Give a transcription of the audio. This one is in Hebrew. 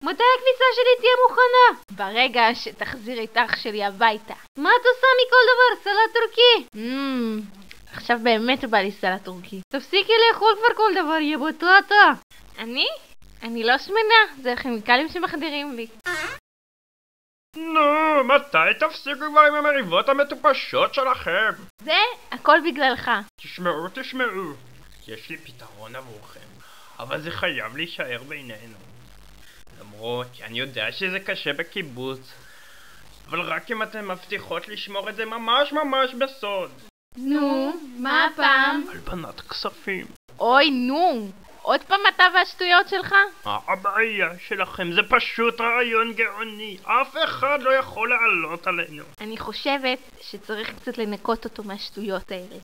מתי הכניסה שלי תהיה מוכנה? ברגע שתחזיר את אח שלי הביתה. מה את עושה מכל דבר? סלט טורקי? עכשיו באמת בא לי סלט טורקי. תפסיקי לאכול כבר כל דבר, יא בוטטה. אני לא שמנה, זה הכימיקלים שמחדירים בי. נו, מתי תפסיקו כבר עם המריבות המטופשות שלכם? זה הכל בגללך. תשמעו, יש לי פתרון עבורכם, אבל זה חייב להישאר בינינו. למרות שאני יודע שזה קשה בקיבוץ, אבל רק אם אתן מבטיחות לשמור את זה ממש בסוד. נו, מה הפעם? הלבנת כספים. אוי, נו, עוד פעם אתה והשטויות שלך? הבעיה שלכם זה פשוט רעיון גאוני, אף אחד לא יכול לעלות עלינו. אני חושבת שצריך קצת לנקות אותו מהשטויות האלה.